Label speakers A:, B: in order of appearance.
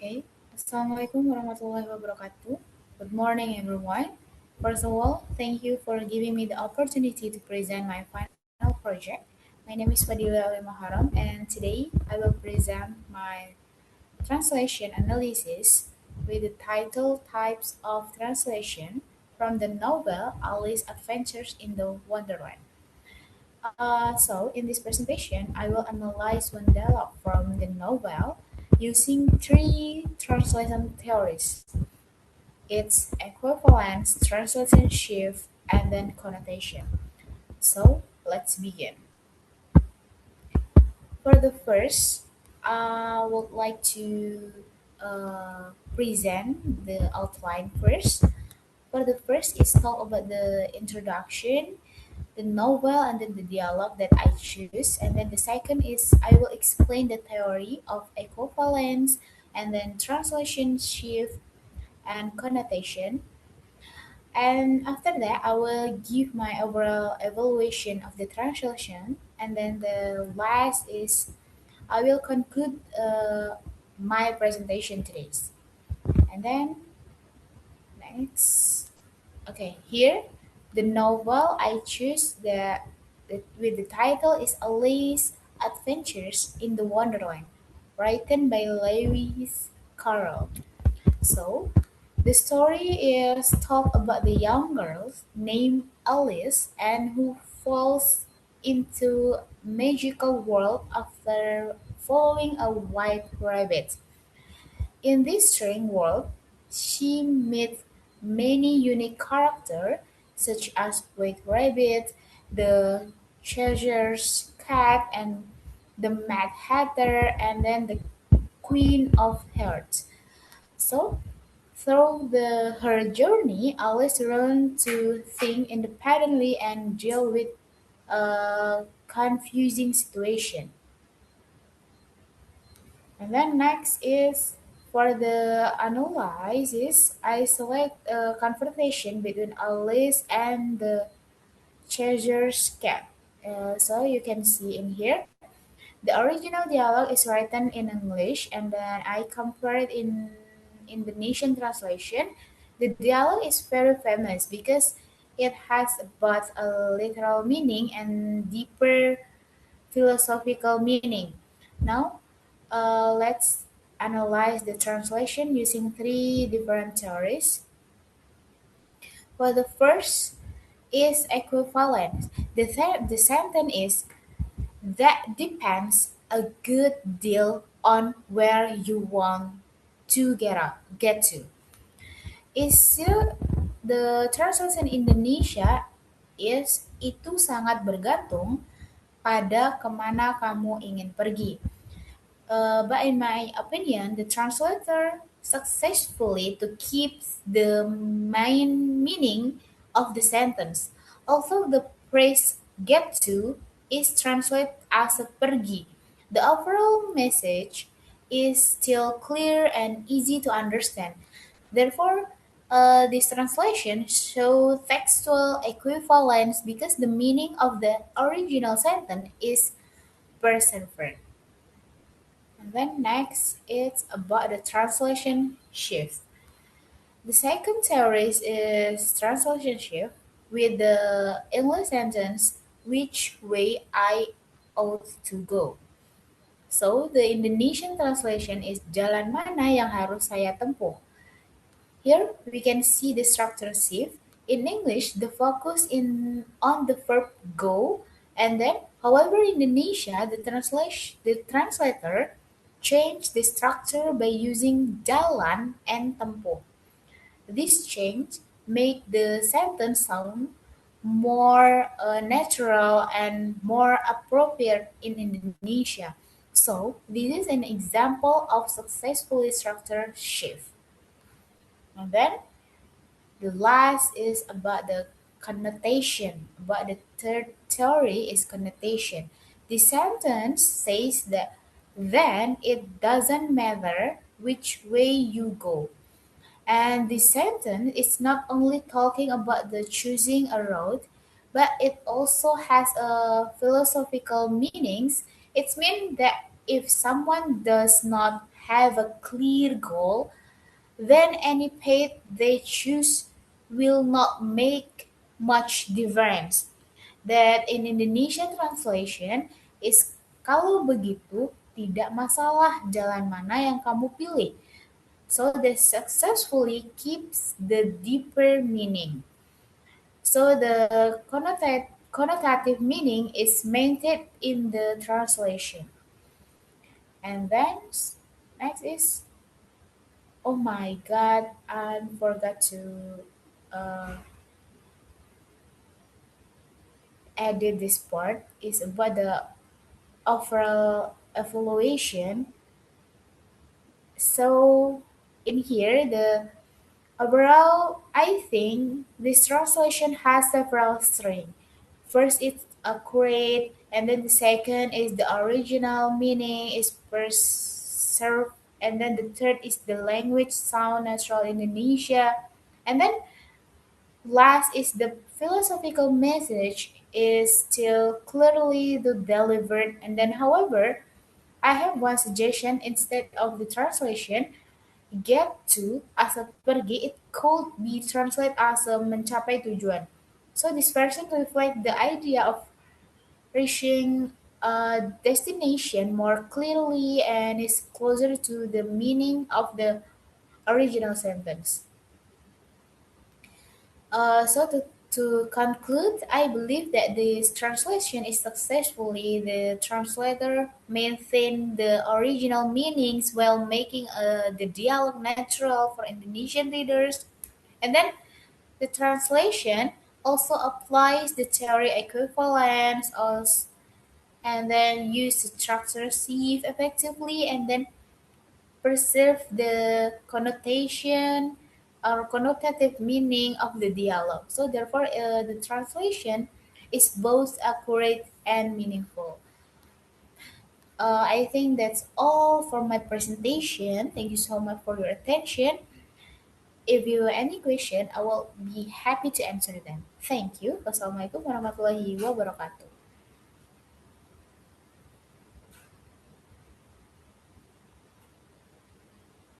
A: Okay. Assalamualaikum warahmatullahi wabarakatuh. Good morning, everyone. First of all, thank you for giving me the opportunity to present my final project. My name is Fadila Ali Maharam, and today I will present my translation analysis with the title Types of Translation from the novel Alice's Adventures in the Wonderland. In this presentation, I will analyze one dialogue from the novel using three translation theories: its equivalence, translation shift, and then connotation. So, let's begin. For the first, I would like to present the outline first. For the first, is talk about the introduction, the novel, and then the dialogue that I choose. And then the second is I will explain the theory of equivalence and then translation shift and connotation. And after that, I will give my overall evaluation of the translation. And then the last is I will conclude my presentation today. And then next. Okay, here the novel I choose with the title is Alice Adventures in the Wonderland, written by Lewis Carroll. So, the story is talk about the young girl named Alice and who falls into magical world after following a white rabbit. In this strange world, she meets many unique characters such as White Rabbit, the Cheshire Cat, and the Mad Hatter, and then the Queen of Hearts. So, through her journey, Alice learned to think independently and deal with a confusing situation. And then next is for the analysis, I select a conversation between Alice and the Cheshire Cat. So you can see in here, the original dialogue is written in English, and then I compare it in Indonesian translation. The dialogue is very famous because it has both a literal meaning and deeper philosophical meaning. Now, let's analyze the translation using three different theories. For the first is equivalence. The sentence is that depends a good deal on where you want to get to. Is the translation Indonesia is itu sangat bergantung pada kemana kamu ingin pergi. But in my opinion, the translator successfully to keep the main meaning of the sentence. Although the phrase "get to" is translated as a pergi, the overall message is still clear and easy to understand. Therefore, this translation shows textual equivalence because the meaning of the original sentence is persevered. And then next, it's about the translation shift. The second theory is translation shift with the English sentence, which way I ought to go. So, the Indonesian translation is jalan mana yang harus saya tempuh. Here, we can see the structure shift. In English, the focus in on the verb go, and then, however, in Indonesia, the translator changed the structure by using jalan and tempuh. This change make the sentence sound more natural and more appropriate in Indonesia. So, this is an example of successfully structured shift. And then the last is about the connotation. About the third theory is connotation. The sentence says that then it doesn't matter which way you go. And the sentence is not only talking about the choosing a road, but it also has a philosophical meanings. It means that if someone does not have a clear goal, then any path they choose will not make much difference. That in Indonesian translation is kalau begitu tidak masalah jalan mana yang kamu pilih. So they successfully keeps the deeper meaning. So the connotative meaning is maintained in the translation. And then next is, oh my god, I forgot to uh, edit this part, is about the overall evaluation. So in here, the overall, I think this translation has several strengths. First, it's accurate, and then the second is the original meaning is preserved, and then the third is the language sound natural Indonesia, and then last is the philosophical message is still clearly delivered. And then, however, I have one suggestion instead of the translation. Get to as a pergi, it could be translated as a mencapai tujuan. So this version reflects the idea of reaching a destination more clearly and is closer to the meaning of the original sentence. So to conclude, I believe that this translation is successfully the translator maintained the original meanings while making the dialogue natural for Indonesian readers. And then the translation also applies the theory equivalence as, and then use the structure sieve effectively and then preserve the connotation or connotative meaning of the dialogue. So therefore, the translation is both accurate and meaningful. I think that's all for my presentation. Thank you so much for your attention. If you have any question, I will be happy to answer them. Thank you. Wassalamualaikum warahmatullahi wabarakatuh.